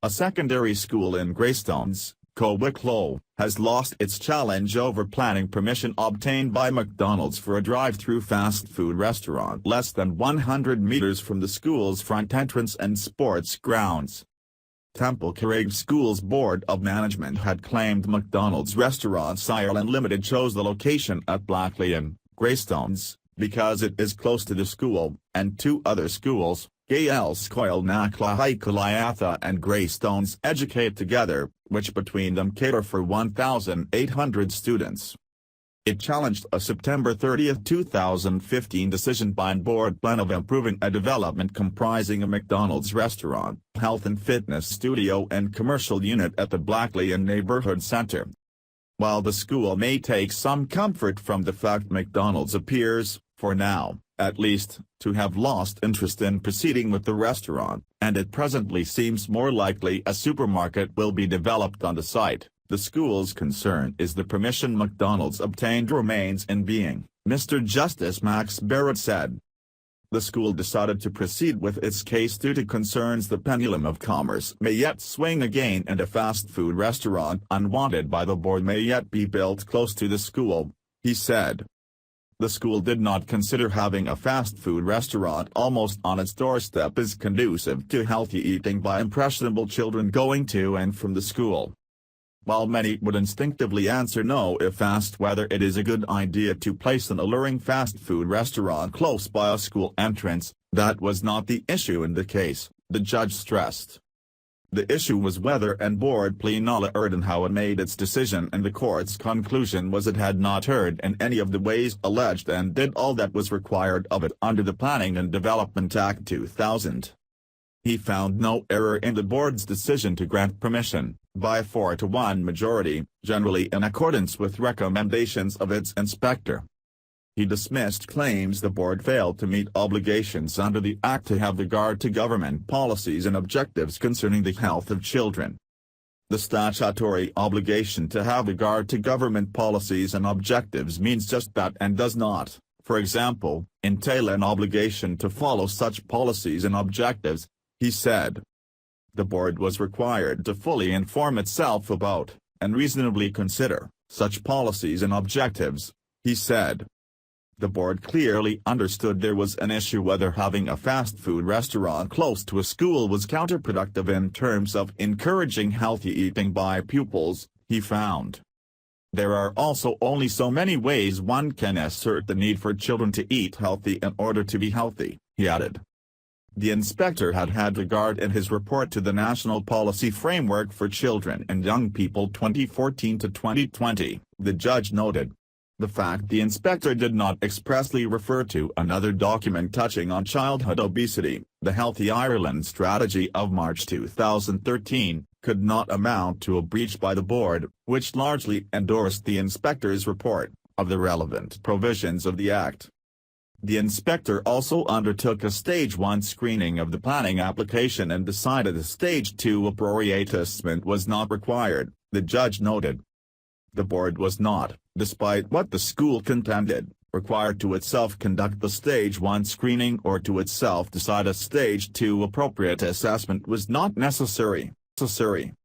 A secondary school in Greystones, Wicklow, has lost its challenge over planning permission obtained by McDonald's for a drive-through fast food restaurant less than 100 meters from the school's front entrance and sports grounds. Carraig School's Board of Management had claimed McDonald's Restaurants Ireland Ltd chose the location at Blacklion, Greystones, because it is close to the school, and two other schools, Gaelscoil, Clohca, Liatha and Greystones educate together, which between them cater for 1,800 students. It challenged a September 30, 2015 decision by An Bord Pleanála approving a development comprising a McDonald's restaurant, health and fitness studio and commercial unit at the Blacklion Neighborhood Centre. While the school may take some comfort from the fact McDonald's appears, for now, at least, to have lost interest in proceeding with the restaurant, and it presently seems more likely a supermarket will be developed on the site, the school's concern is the permission McDonald's obtained remains in being, Mr. Justice Max Barrett said. The school decided to proceed with its case due to concerns the pendulum of commerce may yet swing again and a fast food restaurant unwanted by the board may yet be built close to the school, he said. The school did not consider having a fast food restaurant almost on its doorstep as conducive to healthy eating by impressionable children going to and from the school. While many would instinctively answer no if asked whether it is a good idea to place an alluring fast food restaurant close by a school entrance, that was not the issue in the case, the judge stressed. The issue was whether An Bord Pleanála erred in how it made its decision, and the court's conclusion was it had not erred in any of the ways alleged and did all that was required of it under the Planning and Development Act 2000. He found no error in the board's decision to grant permission, by a 4-to-1 majority, generally in accordance with recommendations of its inspector. He dismissed claims the board failed to meet obligations under the Act to have regard to government policies and objectives concerning the health of children. The statutory obligation to have regard to government policies and objectives means just that and does not, for example, entail an obligation to follow such policies and objectives, he said. The board was required to fully inform itself about, and reasonably consider, such policies and objectives, he said. The board clearly understood there was an issue whether having a fast food restaurant close to a school was counterproductive in terms of encouraging healthy eating by pupils, he found. There are also only so many ways one can assert the need for children to eat healthy in order to be healthy, he added. The inspector had had regard in his report to the National Policy Framework for Children and Young People 2014 to 2020, the judge noted. The fact the inspector did not expressly refer to another document touching on childhood obesity, the Healthy Ireland Strategy of March 2013, could not amount to a breach by the board, which largely endorsed the inspector's report, of the relevant provisions of the Act. The inspector also undertook a Stage 1 screening of the planning application and decided a Stage 2 appropriate assessment was not required, the judge noted. The board was not, despite what the school contended, required to itself conduct the Stage 1 screening or to itself decide a Stage 2 appropriate assessment was not necessary.